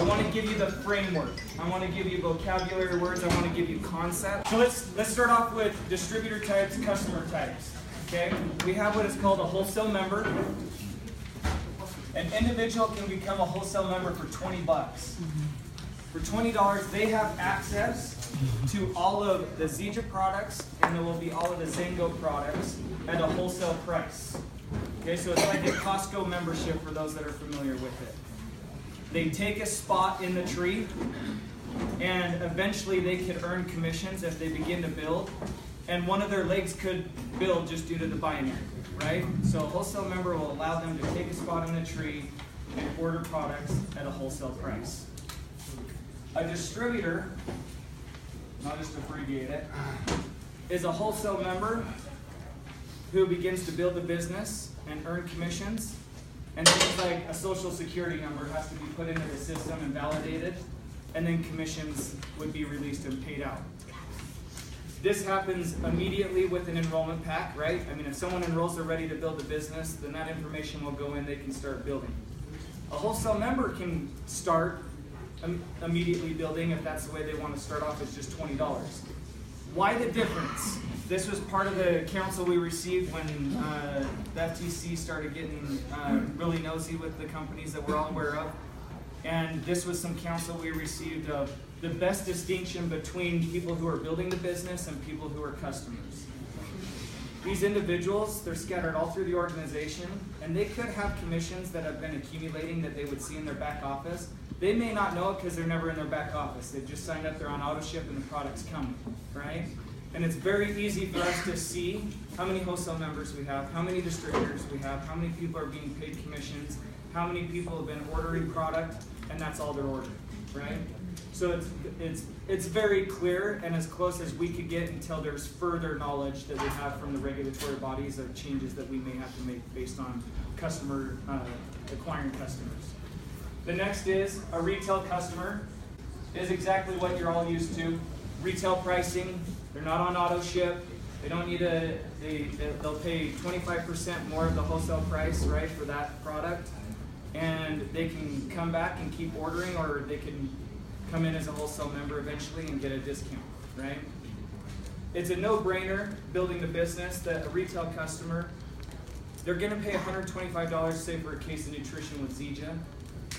I want to give you the framework. I want to give you vocabulary words. I want to give you concepts. So let's start off with distributor types, customer types. Okay, we have what is called a wholesale member. An individual can become a wholesale member for 20 bucks. For $20, they have access to all of the Zija products, and there will be all of the Zingo products at a wholesale price. Okay, so it's like a Costco membership for those that are familiar with it. They take a spot in the tree, and eventually they could earn commissions if they begin to build, and one of their legs could build just due to the binary, right? So a wholesale member will allow them to take a spot in the tree and order products at a wholesale price. A distributor, I'll just abbreviate it, is a wholesale member who begins to build a business and earn commissions. And things like a social security number has to be put into the system and validated, and then commissions would be released and paid out. This happens immediately with an enrollment pack, right? I mean, if someone enrolls, they're ready to build a business, then that information will go in, they can start building. A wholesale member can start immediately building if that's the way they want to start off, it's just $20. Why the difference? This was part of the counsel we received when the FTC started getting really nosy with the companies that we're all aware of. And this was some counsel we received of the best distinction between people who are building the business and people who are customers. These individuals, they're scattered all through the organization, and they could have commissions that have been accumulating that they would see in their back office. They may not know it because they're never in their back office. They've just signed up, they're on auto ship, and the product's coming, right? And it's very easy for us to see how many wholesale members we have, how many distributors we have, how many people are being paid commissions, how many people have been ordering product, and that's all they're ordering, right? So it's very clear and as close as we could get until there's further knowledge that we have from the regulatory bodies of changes that we may have to make based on acquiring customers. The next is a retail customer is exactly what you're all used to. Retail pricing, they're not on auto ship. They don't need they'll pay 25% more of the wholesale price, right, for that product. And they can come back and keep ordering, or they can come in as a wholesale member eventually and get a discount, right? It's a no-brainer building the business that a retail customer, they're gonna pay $125, say, for a case of nutrition with Zija.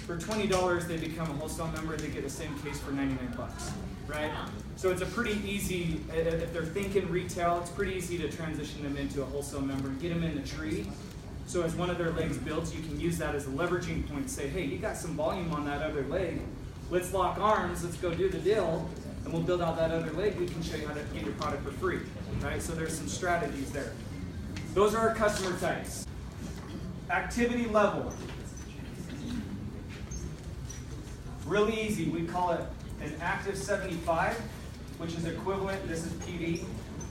For $20, they become a wholesale member, they get the same case for 99 bucks, right? So it's a pretty easy, if they're thinking retail, it's pretty easy to transition them into a wholesale member and get them in the tree. So as one of their legs builds, you can use that as a leveraging point. Say, hey, you got some volume on that other leg. Let's lock arms, let's go do the deal, and we'll build out that other leg. We can show you how to get your product for free, right? So there's some strategies there. Those are our customer types. Activity level. Really easy, we call it an active 75, which is equivalent, this is PD,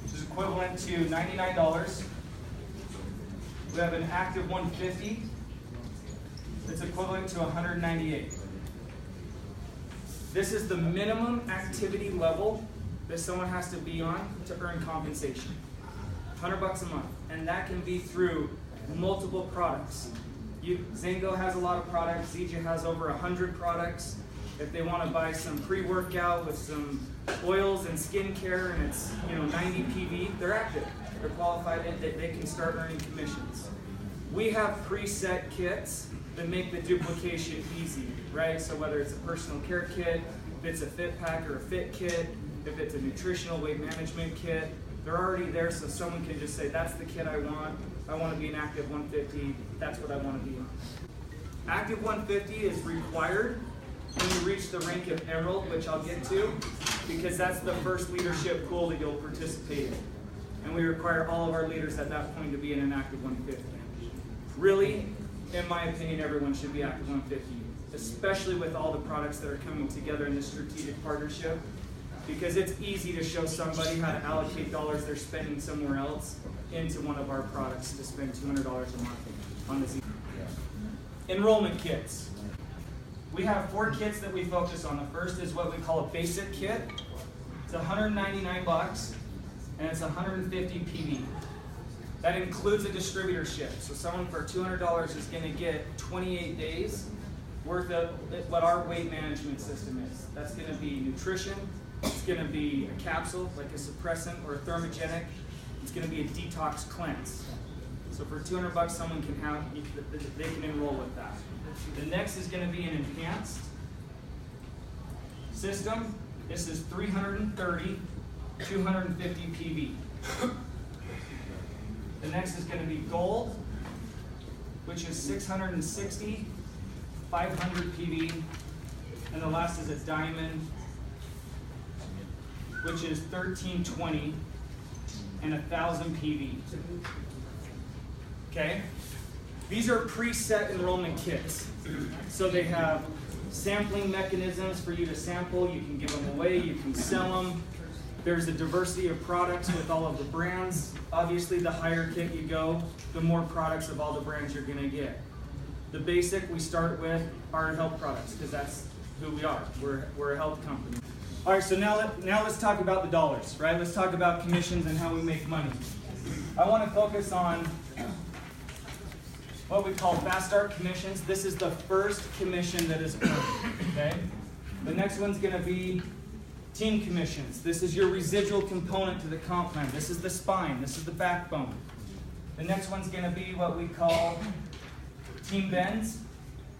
which is equivalent to $99. We have an active 150, that's equivalent to $198. This is the minimum activity level that someone has to be on to earn compensation. 100 bucks a month, and that can be through multiple products. Zingo has a lot of products, Zija has over 100 products. If they want to buy some pre-workout with some oils and skincare and it's 90 PV, they're active. They're qualified, they can start earning commissions. We have preset kits that make the duplication easy, right? So whether it's a personal care kit, if it's a fit pack or a fit kit, if it's a nutritional weight management kit, they're already there, so someone can just say, that's the kit I want to be an active 150, that's what I want to be on. Active 150 is required when you reach the rank of Emerald, which I'll get to, because that's the first leadership pool that you'll participate in. And we require all of our leaders at that point to be in an active 150. Really, in my opinion, everyone should be active 150, especially with all the products that are coming together in this strategic partnership, because it's easy to show somebody how to allocate dollars they're spending somewhere else into one of our products to spend $200 a month on this. Enrollment kits. We have 4 kits that we focus on. The first is what we call a basic kit. It's 199 bucks, and it's 150 PV. That includes a distributorship. So someone for $200 is going to get 28 days worth of what our weight management system is. That's going to be nutrition. It's going to be a capsule, like a suppressant or a thermogenic. It's going to be a detox cleanse. So for $200, someone can have, they can enroll with that. The next is going to be an enhanced system. This is 330, 250 PV. The next is going to be gold, which is 660, 500 PV. And the last is a diamond, which is 1320 and 1000 PV. Okay? These are preset enrollment kits. So they have sampling mechanisms for you to sample. You can give them away, you can sell them. There's a diversity of products with all of the brands. Obviously, the higher kit you go, the more products of all the brands you're going to get. The basic we start with are health products because that's who we are. We're a health company. All right, so now let's talk about the dollars, right? Let's talk about commissions and how we make money. I want to focus on what we call fast start commissions. This is the first commission that is earned, okay? The next one's going to be team commissions. This is your residual component to the comp plan. This is the spine. This is the backbone. The next one's going to be what we call team bends.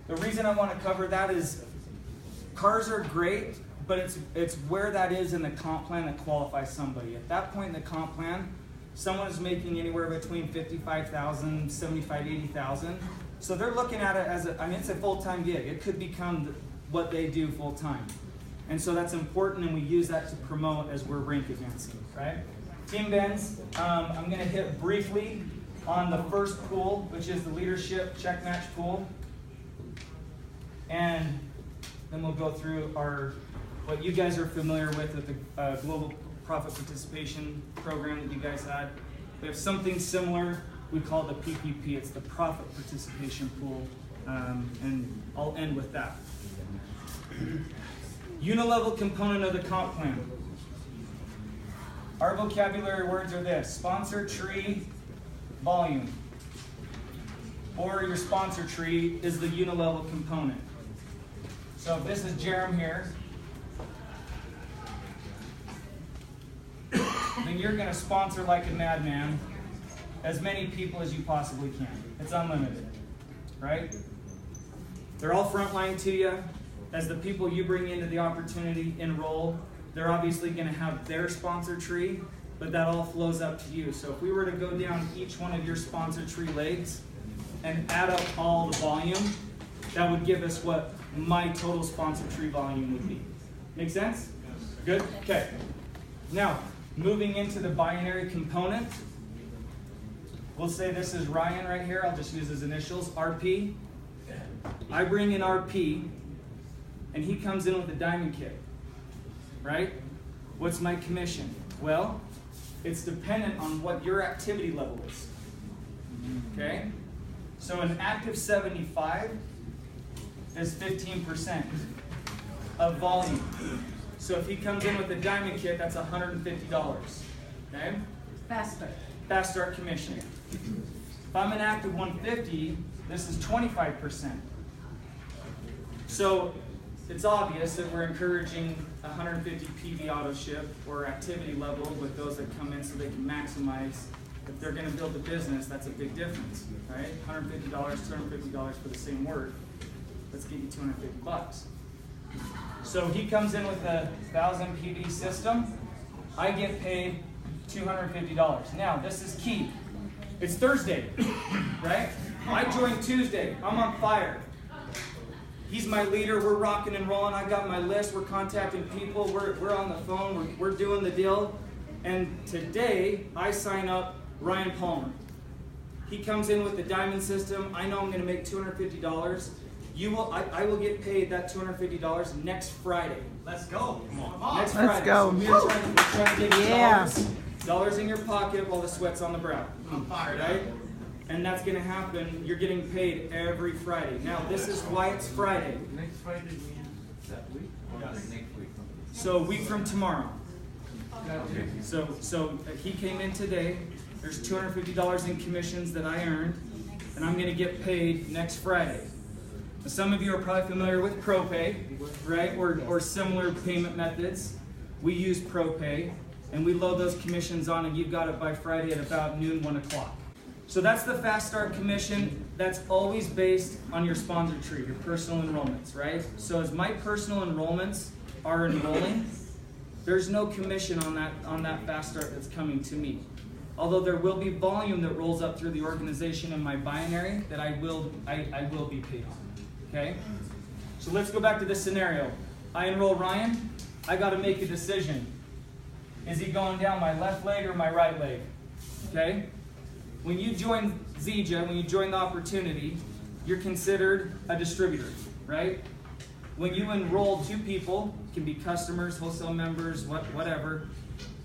The reason I want to cover that is cars are great, but it's where that is in the comp plan that qualifies somebody. At that point in the comp plan, someone is making anywhere between $55,000, $75,000, $80,000. So they're looking at it as it's a full-time gig. It could become what they do full-time. And so that's important, and we use that to promote as we're rank advancing, right? Team bends, I'm going to hit briefly on the first pool, which is the leadership check match pool. And then we'll go through what you guys are familiar with the global profit participation program that you guys had. We have something similar. We call it the PPP. It's the profit participation pool, and I'll end with that. Unilevel component of the comp plan. Our vocabulary words are this: sponsor tree, volume. Or your sponsor tree is the unilevel component. So if this is Jerem here, then you're going to sponsor like a madman as many people as you possibly can. It's unlimited, right? They're all frontline to you. As the people you bring into the opportunity enroll, they're obviously going to have their sponsor tree, but that all flows up to you. So if we were to go down each one of your sponsor tree legs and add up all the volume, that would give us what my total sponsor tree volume would be. Make sense? Good? Okay. Now, moving into the binary component, we'll say this is Ryan right here. I'll just use his initials, RP. I bring in RP, and he comes in with a diamond kit, right? What's my commission? Well, it's dependent on what your activity level is, okay? So an active 75 is 15% of volume. So if he comes in with a diamond kit, that's $150, okay? Fast start. Fast start commission. If I'm an active 150, this is 25%. So it's obvious that we're encouraging 150 PV auto ship or activity level with those that come in so they can maximize. If they're going to build a business, that's a big difference, right? $150, $250 for the same work. Let's get you $250. So he comes in with a 1000 PV system. I get paid $250. Now, this is key. It's Thursday, right? I joined Tuesday. I'm on fire. He's my leader. We're rocking and rolling. I got my list. We're contacting people. We're on the phone. We're doing the deal. And today, I sign up Ryan Palmer. He comes in with the diamond system. I know I'm going to make $250. I will get paid that $250 next Friday. Let's go. Come on. Next Friday. Let's go. So we're trying to get Yeah. dollars in your pocket while the sweat's on the brow. I'm fired right? up. And that's going to happen. You're getting paid every Friday. Now, this is why it's Friday. Next Friday means that week? Yes. Next week. So a week from tomorrow. So he came in today. There's $250 in commissions that I earned, and I'm going to get paid next Friday. Some of you are probably familiar with ProPay, right? Or similar payment methods. We use ProPay, and we load those commissions on, and you've got it by Friday at about noon, 1 o'clock. So that's the Fast Start commission. That's always based on your sponsor tree, your personal enrollments, right? So as my personal enrollments are enrolling, there's no commission on that Fast Start that's coming to me. Although there will be volume that rolls up through the organization in my binary that I will be paid on. Okay? So let's go back to this scenario. I enroll Ryan. I got to make a decision. Is he going down my left leg or my right leg? Okay? When you join Zija, when you join the opportunity, you're considered a distributor, right? When you enroll 2 people, it can be customers, wholesale members, whatever,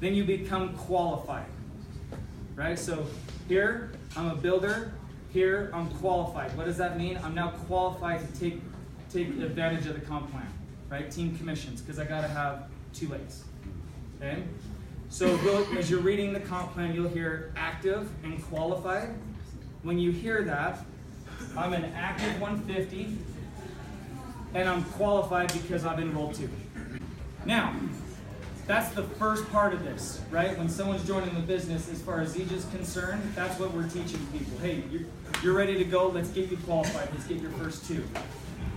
then you become qualified, right? So here, I'm a builder. Here, I'm qualified. What does that mean? I'm now qualified to take advantage of the comp plan, right? Team commissions, because I got to have 2 legs, okay? So as you're reading the comp plan, you'll hear active and qualified. When you hear that, I'm an active 150, and I'm qualified because I've enrolled 2. Now, that's the first part of this, right? When someone's joining the business, as far as Zija is concerned, that's what we're teaching people. Hey, you're ready to go, let's get you qualified, let's get your first 2.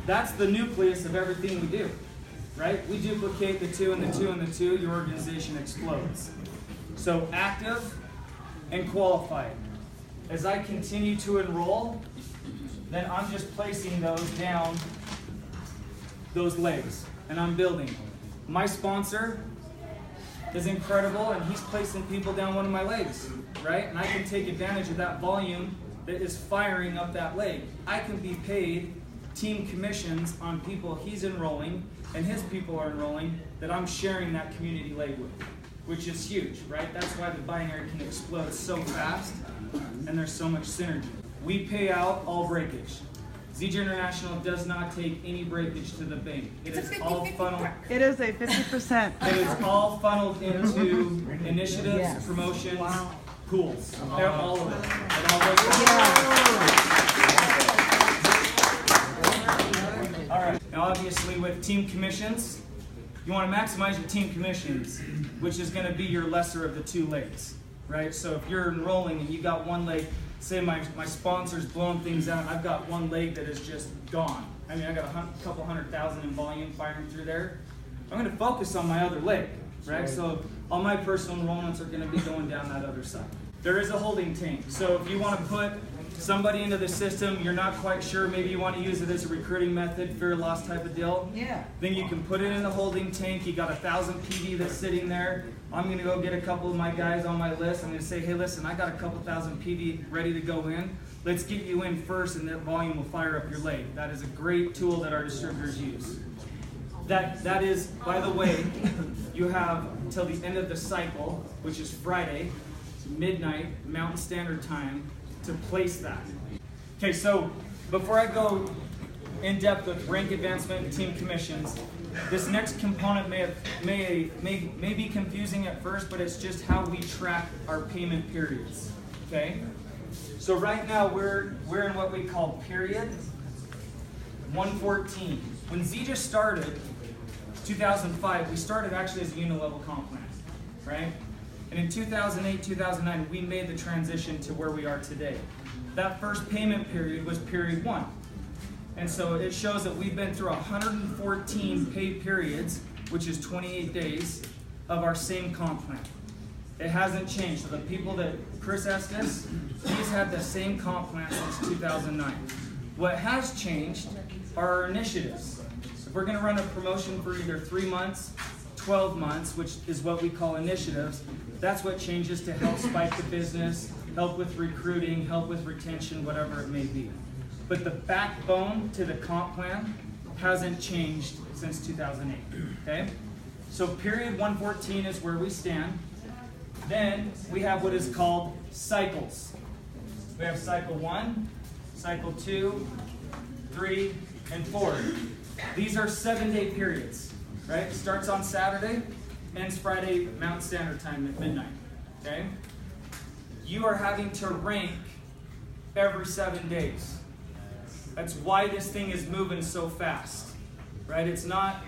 That's the nucleus of everything we do, right? We duplicate the 2 and the 2 and the 2, your organization explodes. So active and qualified. As I continue to enroll, then I'm just placing those down, those legs, and I'm building. My sponsor is incredible, and he's placing people down one of my legs, right? And I can take advantage of that volume that is firing up that leg. I can be paid team commissions on people he's enrolling and his people are enrolling that I'm sharing that community leg with, which is huge, right? That's why the binary can explode so fast and there's so much synergy. We pay out all breakage. Zija International does not take any breakage to the bank. It is all funneled. It is a 50%. It is all funneled into initiatives, promotions, pools. All of it. It all goes All right. Now, obviously, with team commissions, you want to maximize your team commissions, which is going to be your lesser of the 2 legs, right? So if you're enrolling and you got 1 leg, say my sponsor's blowing things out, I've got 1 leg that is just gone. I mean, I got a couple 100,000 in volume firing through there. I'm going to focus on my other leg, right? So all my personal enrollments are going to be going down that other side. There is a holding tank. So if you want to put somebody into the system, you're not quite sure, maybe you want to use it as a recruiting method, fear of loss type of deal. Yeah. Then you can put it in the holding tank. You got 1,000 PD that's sitting there. I'm going to go get a couple of my guys on my list. I'm going to say, hey, listen, I got a couple thousand PD ready to go in. Let's get you in first, and that volume will fire up your leg. That is a great tool that our distributors use. That is, by the way, you have till the end of the cycle, which is Friday, midnight, Mountain Standard Time, to place that. Okay, so before I go in depth with rank advancement and team commissions, this next component may be confusing at first, but it's just how we track our payment periods. Okay, so right now we're in what we call period 114. When Zija started, 2005, we started actually as a unit-level comp plan, right? And in 2008, 2009, we made the transition to where we are today. That first payment period was period 1. And so it shows that we've been through 114 pay periods, which is 28 days, of our same comp plan. It hasn't changed. So the people that Chris asked us, he's had the same comp plan since 2009. What has changed are our initiatives. If we're going to run a promotion for either 3 months, 12 months, which is what we call initiatives, that's what changes to help spike the business, help with recruiting, help with retention, whatever it may be. But the backbone to the comp plan hasn't changed since 2008, okay? So period 114 is where we stand. Then we have what is called cycles. We have cycle 1, cycle 2, 3, and 4. These are 7-day periods, right? Starts on Saturday, ends Friday Mountain Standard Time at midnight, okay? You are having to rank every 7 days. That's why this thing is moving so fast, right? It's not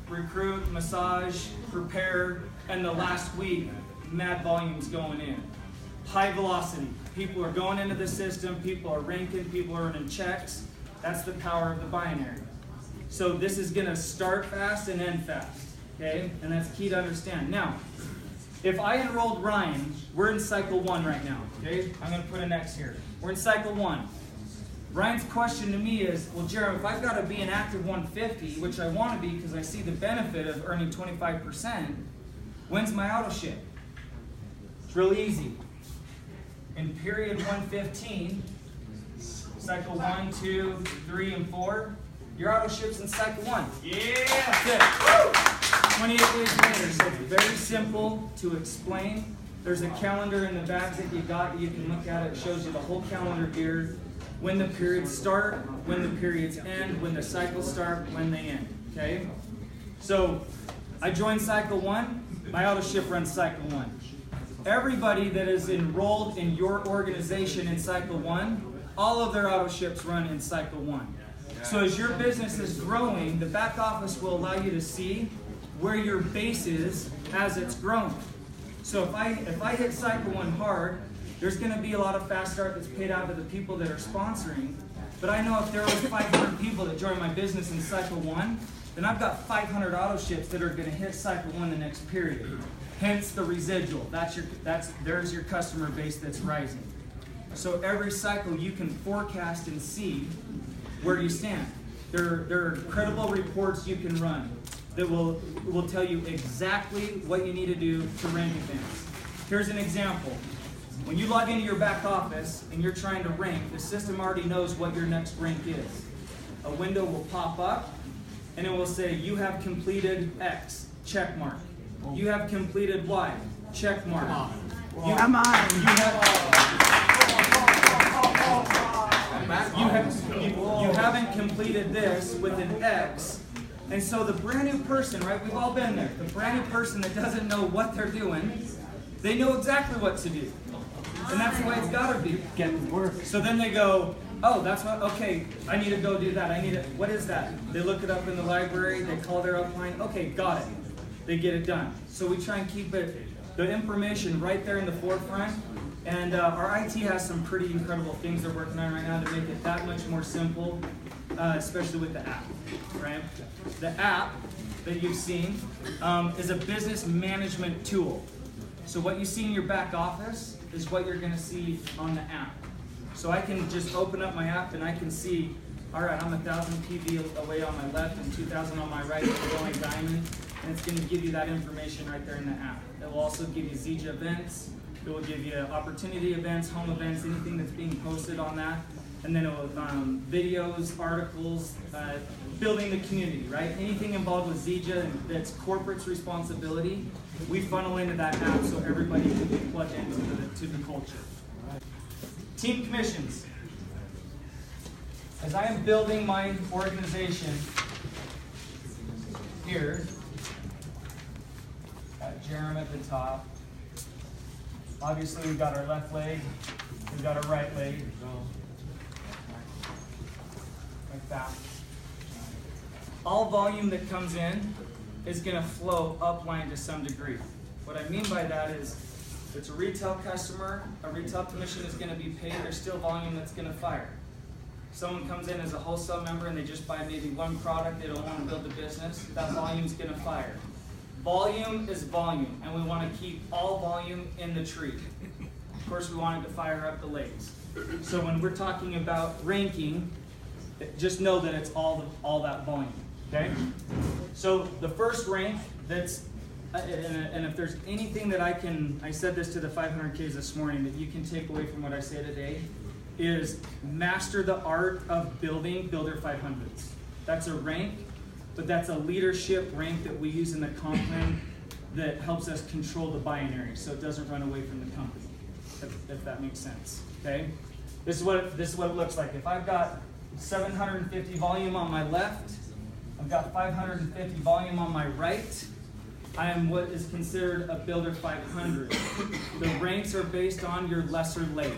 recruit, massage, prepare, and the last week, mad volumes going in. High velocity. People are going into the system, people are ranking, people are earning checks. That's the power of the binary. So this is gonna start fast and end fast, okay? And that's key to understand. Now, if I enrolled Ryan, we're in cycle 1 right now, okay? I'm gonna put an X here. We're in cycle 1. Ryan's question to me is, well, Jeremy, if I've gotta be an active 150, which I wanna be because I see the benefit of earning 25%, when's my auto ship? It's really easy. In period 115, cycle 1, 2, 3, and 4, your auto ship's in cycle 1. Yeah! That's it. 28 days later. So it's very simple to explain. There's a calendar in the bags that you got. You can look at it. It shows you the whole calendar here. When the periods start, when the periods end, when the cycles start, when they end. Okay? So I joined cycle 1. My auto ship runs cycle 1. Everybody that is enrolled in your organization in cycle 1, all of their auto ships run in cycle 1. So as your business is growing, the back office will allow you to see where your base is as it's growing. So if I hit cycle 1 hard, there's going to be a lot of fast start that's paid out to the people that are sponsoring. But I know if there was 500 people that join my business in cycle 1, then I've got 500 auto ships that are going to hit cycle 1 the next period. Hence the residual. There's your customer base that's rising. So every cycle you can forecast and see where you stand. There are credible reports you can run that will tell you exactly what you need to do to rank events. Here's an example. When you log into your back office and you're trying to rank, the system already knows what your next rank is. A window will pop up and it will say, you have completed X, check mark. You have completed Y, check mark. You haven't completed this with an X. And so the brand new person, right, we've all been there, the brand new person that doesn't know what they're doing, they know exactly what to do. And that's the way it's got to be. Get to work. So then they go, oh, that's what, okay, I need to go do that. What is that? They look it up in the library, they call their upline, okay, got it. They get it done. So we try and keep the information right there in the forefront. And our IT has some pretty incredible things they're working on right now to make it that much more simple, especially with the app, right? The app that you've seen is a business management tool. So what you see in your back office is what you're going to see on the app. So I can just open up my app and I can see, all right, I'm 1,000 PV away on my left and 2,000 on my right, going diamond, and it's going to give you that information right there in the app. It will also give you Zija events. It will give you opportunity events, home events, anything that's being posted on that. And then it will videos, articles, building the community, right? Anything involved with Zija that's corporate's responsibility, we funnel into that app so everybody can be plugged into the culture. Team commissions. As I am building my organization here, got Jeremy at the top. Obviously, we've got our left leg, we've got our right leg. Like that. All volume that comes in is going to flow upline to some degree. What I mean by that is, if it's a retail customer, a retail commission is going to be paid, there's still volume that's going to fire. Someone comes in as a wholesale member and they just buy maybe one product, they don't want to build the business, that volume is going to fire. Volume is volume, and we want to keep all volume in the tree. Of course, we want it to fire up the legs. So when we're talking about ranking, just know that it's all that volume, okay? So the first rank that's, and if there's anything that I said this to the 500Ks this morning, that you can take away from what I say today, is master the art of building Builder 500s. That's a rank, but that's a leadership rank that we use in the comp plan that helps us control the binary so it doesn't run away from the company, if that makes sense, okay? This is what it looks like. If I've got 750 volume on my left, I've got 550 volume on my right, I am what is considered a Builder 500. The ranks are based on your lesser leg.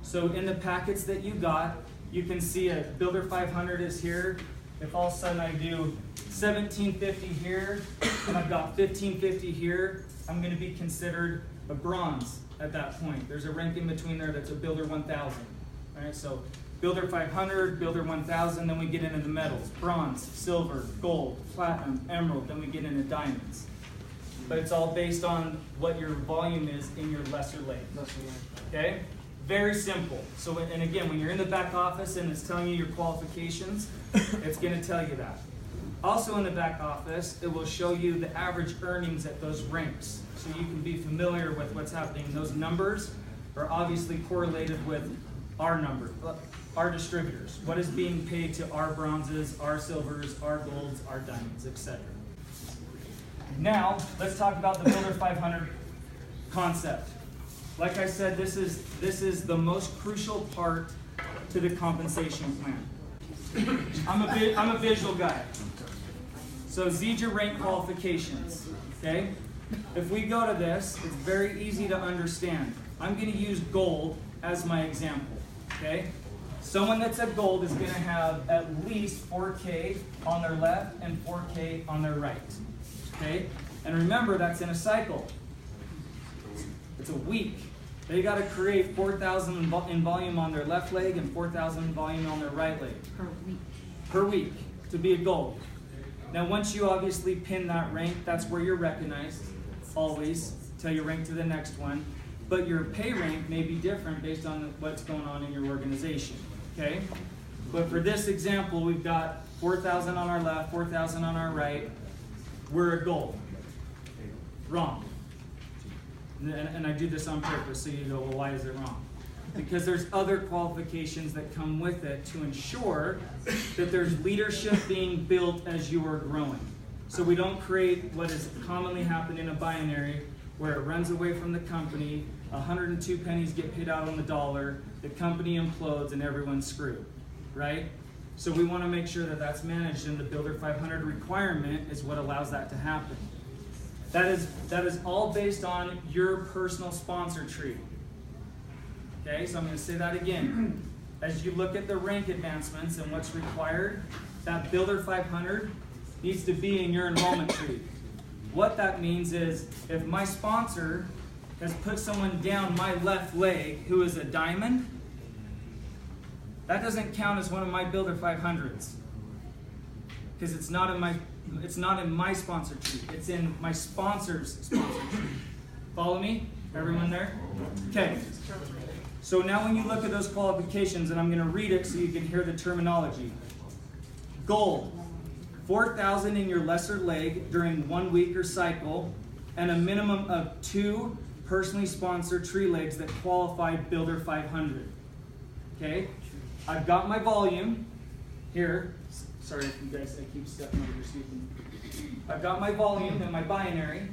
So in the packets that you got, you can see a Builder 500 is here. If all of a sudden I do 1750 here, and I've got 1550 here, I'm going to be considered a bronze at that point. There's a rank in between there that's a Builder 1000. All right, so Builder 500, Builder 1000, then we get into the metals: bronze, silver, gold, platinum, emerald, then we get into diamonds. But it's all based on what your volume is in your lesser leg. Okay? Very simple. So, and again, when you're in the back office and it's telling you your qualifications, it's going to tell you that. Also in the back office, it will show you the average earnings at those ranks. So you can be familiar with what's happening. Those numbers are obviously correlated with our number, our distributors. What is being paid to our bronzes, our silvers, our golds, our diamonds, etc. Now, let's talk about the Builder 500 concept. Like I said, this is the most crucial part to the compensation plan. I'm a visual guy. So Zija rank qualifications, okay? If we go to this, it's very easy to understand. I'm going to use gold as my example, okay? Someone that's at gold is going to have at least 4K on their left and 4K on their right, okay? And remember, that's in a cycle. It's a week. They got to create 4,000 in volume on their left leg and 4,000 in volume on their right leg. Per week to be a gold. Now, once you obviously pin that rank, that's where you're recognized, always, till you rank to the next one. But your pay rank may be different based on what's going on in your organization, okay? But for this example, we've got 4,000 on our left, 4,000 on our right. We're a gold. Wrong. And I do this on purpose, so you go, well, why is it wrong? Because there's other qualifications that come with it to ensure that there's leadership being built as you are growing. So we don't create what is commonly happened in a binary where it runs away from the company, 102 pennies get paid out on the dollar, the company implodes, and everyone's screwed, right? So we want to make sure that that's managed, and the Builder 500 requirement is what allows that to happen. That is all based on your personal sponsor tree. Okay, so I'm going to say that again. As you look at the rank advancements and what's required, that Builder 500 needs to be in your enrollment tree. What that means is, if my sponsor has put someone down my left leg who is a diamond, that doesn't count as one of my Builder 500s. Because it's not in my sponsor tree. It's in my sponsor's sponsor tree. Follow me? Everyone there? Okay. So now when you look at those qualifications, and I'm going to read it so you can hear the terminology. Gold, 4,000 in your lesser leg during 1 week or cycle, and a minimum of 2 personally sponsored tree legs that qualify Builder 500. Okay? I've got my volume here. Sorry if you guys, I keep stepping over your seat. I've got my volume and my binary.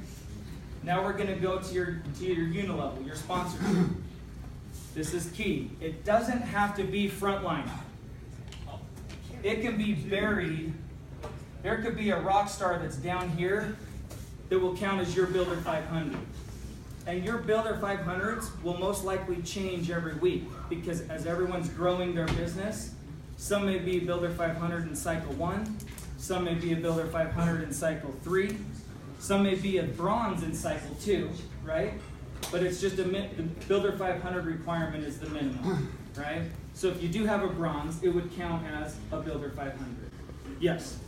Now we're going to go to your unilevel, your sponsor. This is key. It doesn't have to be frontline. It can be buried. There could be a rock star that's down here that will count as your Builder 500. And your Builder 500s will most likely change every week, because as everyone's growing their business, some may be Builder 500 in cycle 1, some may be a Builder 500 in cycle 3, some may be a bronze in cycle 2, right? But it's just the Builder 500 requirement is the minimum, right? So if you do have a bronze, it would count as a Builder 500. Yes?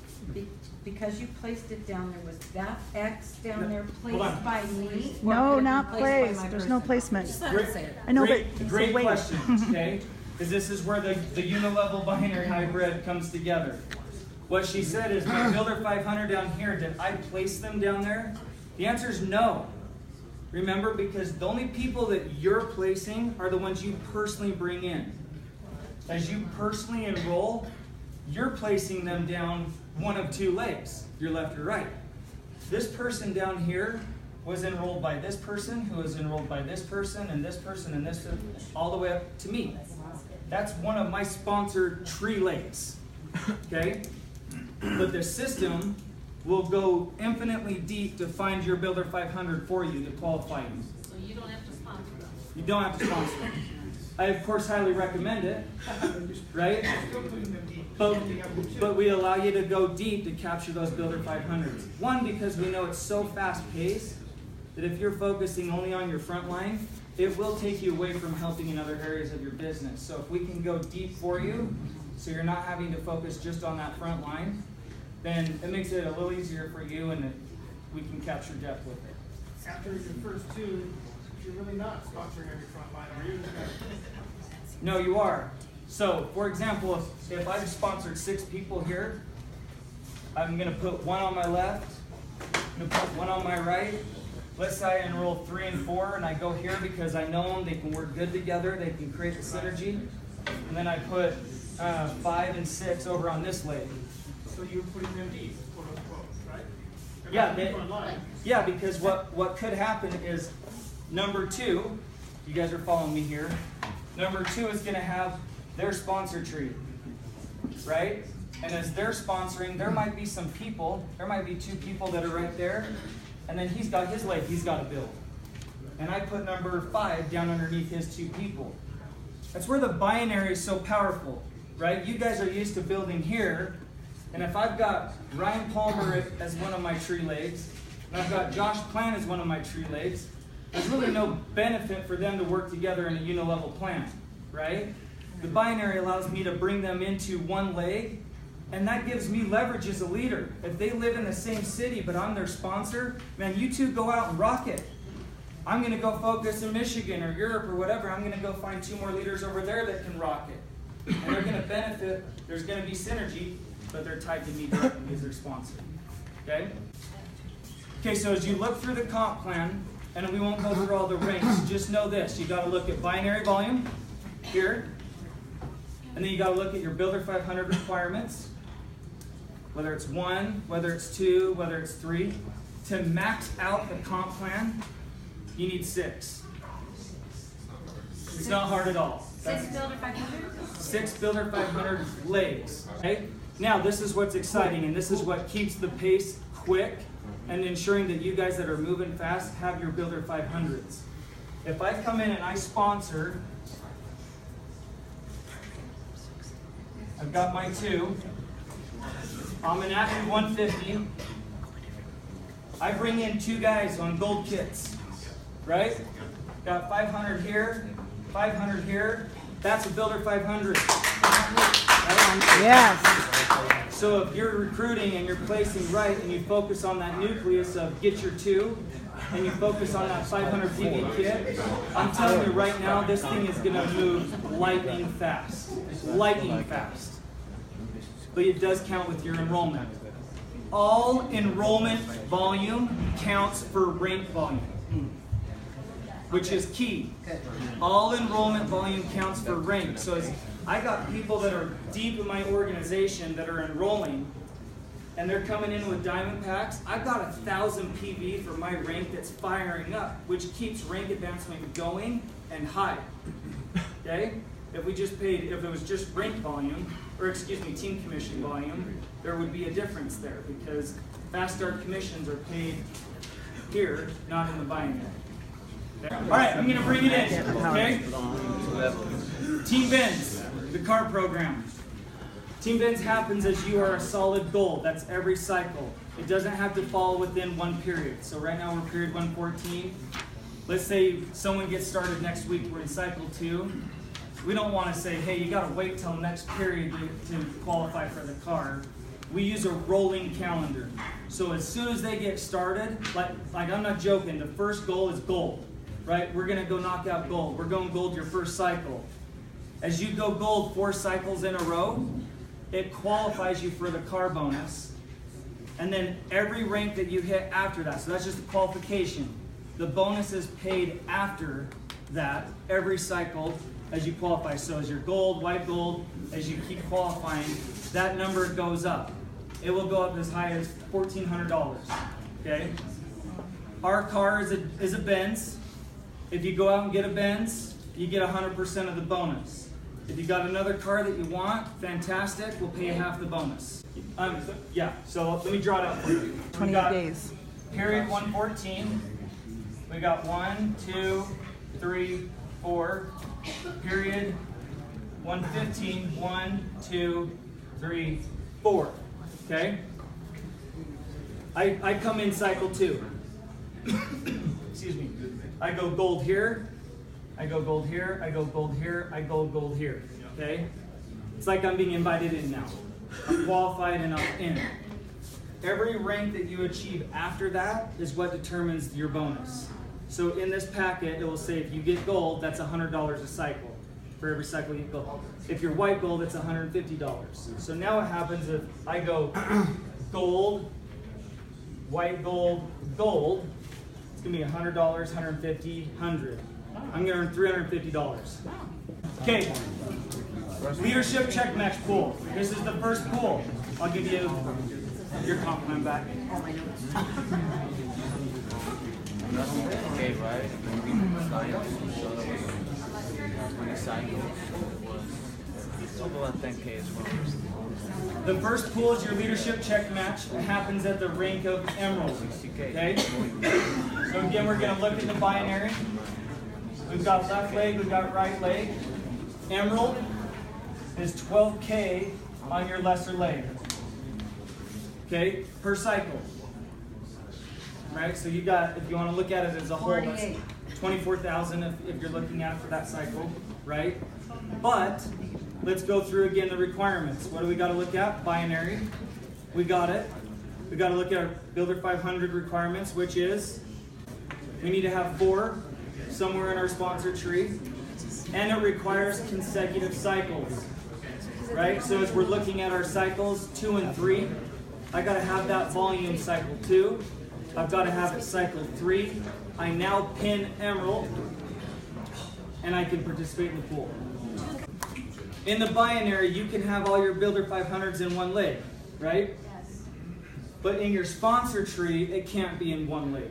Because you placed it down there, was that X down there placed by me? No, not placed. There's no placement. Just let it say it. I know, great, but great wait. question, okay? Because this is where the unilevel binary hybrid comes together. What she said is, my Builder 500 down here, did I place them down there? The answer is no. Remember, because the only people that you're placing are the ones you personally bring in. As you personally enroll, you're placing them down one of 2 legs, your left or right. This person down here was enrolled by this person, who was enrolled by this person, and this person, and this, all the way up to me. That's one of my sponsored tree legs, okay? But the system will go infinitely deep to find your Builder 500 for you to qualify you. So you don't have to sponsor them? You don't have to sponsor them. I of course highly recommend it, right? But we allow you to go deep to capture those Builder 500s. One, because we know it's so fast paced that if you're focusing only on your front line, it will take you away from helping in other areas of your business. So if we can go deep for you, so you're not having to focus just on that front line, then it makes it a little easier for you, and we can capture depth with it. After your first two, you're really not sponsoring every front line, are you? No, you are. So, for example, if I've sponsored 6 people here, I'm going to put one on my left, I'm going to put one on my right. Let's say I enroll 3 and 4, and I go here because I know them, they can work good together, they can create the synergy. And then I put 5 and 6 over on this leg. So you're putting them deep, quote unquote, right? Yeah, yeah, because what could happen is number 2, you guys are following me here, number 2 is going to have their sponsor tree, right? And as they're sponsoring, there might be some people, there might be 2 people that are right there, and then he's got his leg he's got to build. And I put number 5 down underneath his 2 people. That's where the binary is so powerful, right? You guys are used to building here, and if I've got Ryan Palmer as one of my tree legs, and I've got Josh Plan as one of my tree legs, there's really no benefit for them to work together in a unilevel plan, right? The binary allows me to bring them into one leg, and that gives me leverage as a leader. If they live in the same city, but I'm their sponsor, man, you 2 go out and rock it. I'm going to go focus in Michigan or Europe or whatever. I'm going to go find 2 more leaders over there that can rock it. And they're going to benefit. There's going to be synergy, but they're tied to me directly as their sponsor. Okay? Okay, so as you look through the comp plan, and we won't go through all the ranks, just know this. You got to look at binary volume here, and then you got to look at your Builder 500 requirements, whether it's 1, whether it's 2, whether it's 3. To max out the comp plan, you need 6. It's not hard at all. 6 Builder 500? 6 Builder 500 legs. Okay? Now, this is what's exciting, and this is what keeps the pace quick and ensuring that you guys that are moving fast have your Builder 500s. If I come in and I sponsor, I've got my 2. I'm an active 150. I bring in 2 guys on gold kits, right? Got 500 here, 500 here. That's a Builder 500. Yes. So if you're recruiting and you're placing right and you focus on that nucleus of get your 2 and you focus on that 500 PV kit, I'm telling you right now, this thing is going to move lightning fast. Lightning fast. But it does count with your enrollment. All enrollment volume counts for rank volume, which is key. All enrollment volume counts for rank. So as I got people that are deep in my organization that are enrolling, and they're coming in with diamond packs. I've got 1,000 PV for my rank that's firing up, which keeps rank advancement going and high. Okay? If it was just rank volume, or excuse me, team commission volume, there would be a difference there because fast start commissions are paid here, not in the binary. All right, I'm going to bring it in. Okay? Team Bends, the car program. Team Bends happens as you are a solid goal. That's every cycle. It doesn't have to fall within one period. So right now we're period 114. Let's say someone gets started next week. We're in cycle 2. We don't want to say, hey, you got to wait till next period to qualify for the car. We use a rolling calendar. So as soon as they get started, like I'm not joking, the first goal is gold, right? We're going to go knock out gold. We're going gold your first cycle. As you go gold 4 cycles in a row, it qualifies you for the car bonus. And then every rank that you hit after that, so that's just the qualification. The bonus is paid after that, every cycle as you qualify. So as you're gold, white gold, as you keep qualifying, that number goes up. It will go up as high as $1,400, okay? Our car is a Benz. If you go out and get a Benz, you get 100% of the bonus. If you got another car that you want, fantastic, we'll pay you half the bonus. Yeah, so let me draw it out for you. 28 days. Period 114. We got 1, 2, 3, 4, period, 115, 1, 2, 3, 4. Okay? I come in cycle 2. Excuse me. I go gold here, I go gold here, I go gold here, I go gold here. Okay? It's like I'm being invited in now. I'm qualified and I'm in. Every rank that you achieve after that is what determines your bonus. So in this packet, it will say if you get gold, that's $100 a cycle. For every cycle you get gold. If you're white gold, it's $150. So now what happens if I go gold, white gold, gold, it's gonna be $100, $150, $100. I'm gonna earn $350. Okay, leadership check match pool. This is the first pool. I'll give you your compliment back. Okay, right? About 10K as well. The first pool is your leadership check match. It happens at the rank of emerald. Okay? So again, we're going to look at the binary. We've got left leg, we've got right leg. Emerald is 12K on your lesser leg. Okay? Per cycle. Right? So you got, if you want to look at it as a whole, that's 24,000 if you're looking at it for that cycle. Right? But let's go through again the requirements. What do we got to look at? Binary. We got it. We got to look at our Builder 500 requirements, which is we need to have 4 somewhere in our sponsor tree, and it requires consecutive cycles. Right? So as we're looking at our cycles 2 and 3, I got to have that volume cycle 2. I've got to have it cycle 3. I now pin emerald, and I can participate in the pool. In the binary, you can have all your Builder 500s in one leg, right? Yes. But in your sponsor tree, it can't be in one leg.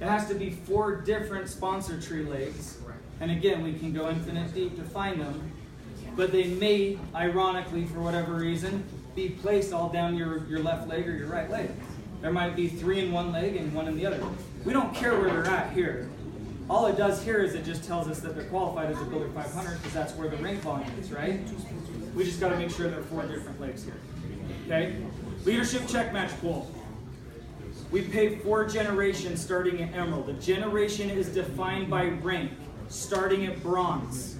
It has to be 4 different sponsor tree legs. And again, we can go infinite deep to find them. But they may, ironically, for whatever reason, be placed all down your left leg or your right leg. There might be 3 in one leg and 1 in the other. We don't care where they're at here. All it does here is it just tells us that they're qualified as a Builder 500 because that's where the rank volume is, right? We just got to make sure there are 4 different legs here. Okay? Leadership check match pool. We pay 4 generations starting at emerald. The generation is defined by rank, starting at bronze.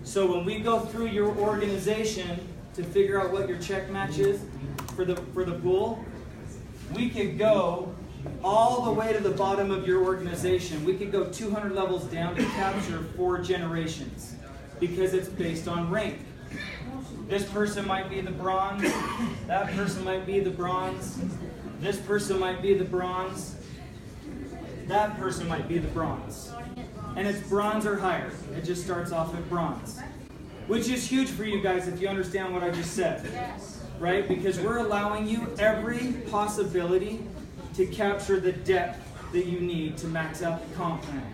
So when we go through your organization to figure out what your check match is for the pool, we could go all the way to the bottom of your organization. We could go 200 levels down to capture 4 generations because it's based on rank. This person might be the bronze, that person might be the bronze, this person might be the bronze, that person might be the bronze. And it's bronze or higher. It just starts off at bronze. Which is huge for you guys if you understand what I just said. Right? Because we're allowing you every possibility to capture the depth that you need to max out the comp plan.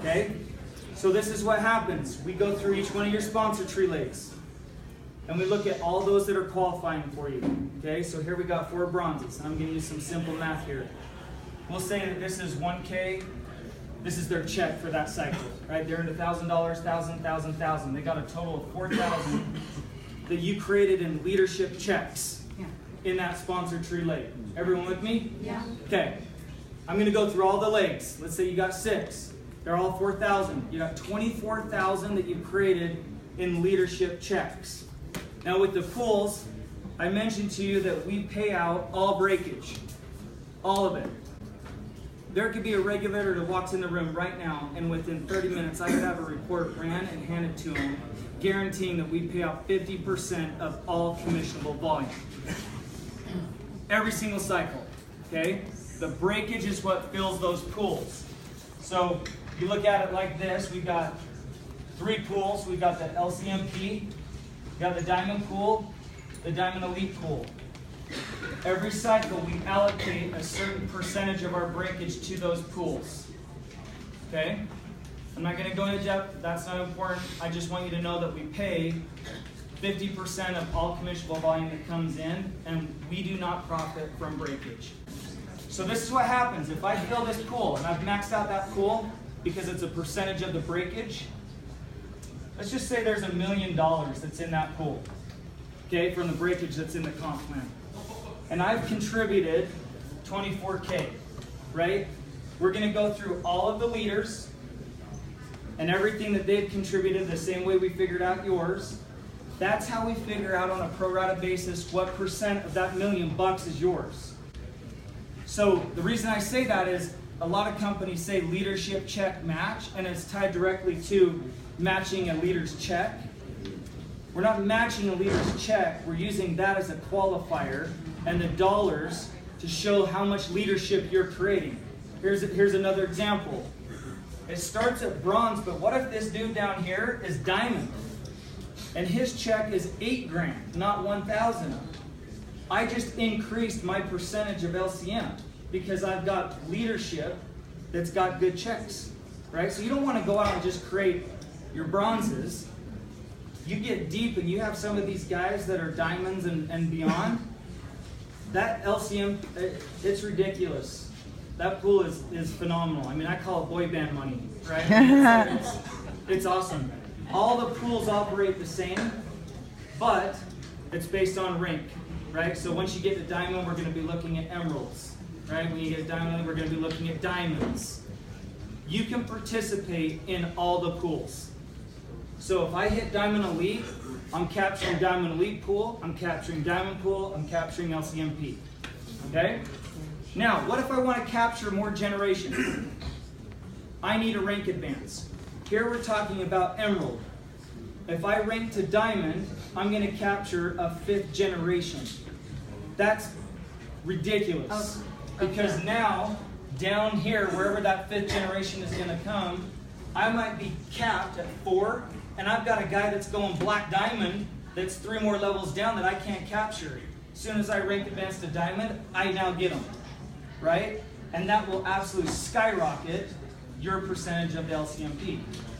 Okay? So this is what happens. We go through each one of your sponsor tree legs. And we look at all those that are qualifying for you. Okay? So here we got 4 bronzes. And I'm giving you some simple math here. We'll say that this is 1K. This is their check for that cycle. Right? They're into $1,000, $1,000, $1,000, $1,000. They got a total of 4,000 that you created in leadership checks in that sponsor tree leg. Everyone with me? Yeah. Okay. I'm going to go through all the legs. Let's say you got 6. They're all 4,000. You got 24,000 that you created in leadership checks. Now with the pools, I mentioned to you that we pay out all breakage. All of it. There could be a regulator that walks in the room right now, and within 30 minutes I could have a report ran and handed to him, guaranteeing that we pay out 50% of all commissionable volume. Every single cycle, okay? The breakage is what fills those pools. So you look at it like this, we've got 3 pools. We've got the LCMP, we've got the Diamond Pool, the Diamond Elite Pool. Every cycle we allocate a certain percentage of our breakage to those pools, okay? I'm not going to go into depth, that's not important. I just want you to know that we pay 50% of all commissionable volume that comes in, and we do not profit from breakage. So this is what happens. If I fill this pool, and I've maxed out that pool, because it's a percentage of the breakage. Let's just say there's $1 million that's in that pool, okay, from the breakage that's in the comp plan. And I've contributed 24K, right? We're going to go through all of the leaders and everything that they've contributed the same way we figured out yours. That's how we figure out on a pro rata basis what percent of that $1 million is yours. So the reason I say that is a lot of companies say leadership check match, and it's tied directly to matching a leader's check. We're not matching a leader's check, we're using that as a qualifier and the dollars to show how much leadership you're creating. Here's another example. It starts at bronze, but what if this dude down here is diamond? And his check is $8,000, not $1,000. I just increased my percentage of LCM because I've got leadership that's got good checks, right? So you don't want to go out and just create your bronzes. You get deep and you have some of these guys that are diamonds and beyond. That LCM, it's ridiculous. That pool is phenomenal. I mean, I call it boy band money, right? It's awesome. All the pools operate the same, but it's based on rank, right? So once you get to diamond, we're going to be looking at emeralds, right? When you get to diamond, we're going to be looking at diamonds. You can participate in all the pools. So if I hit Diamond Elite, I'm capturing Diamond Elite pool, I'm capturing Diamond pool, I'm capturing LCMP, okay? Now, what if I want to capture more generations? I need a rank advance. Here we're talking about Emerald. If I rank to Diamond, I'm going to capture a 5th generation. That's ridiculous. Because now, down here, wherever that 5th generation is going to come, I might be capped at 4, and I've got a guy that's going Black Diamond that's 3 more levels down that I can't capture. As soon as I rank advance to Diamond, I now get him, right? And that will absolutely skyrocket your percentage of the LCMP.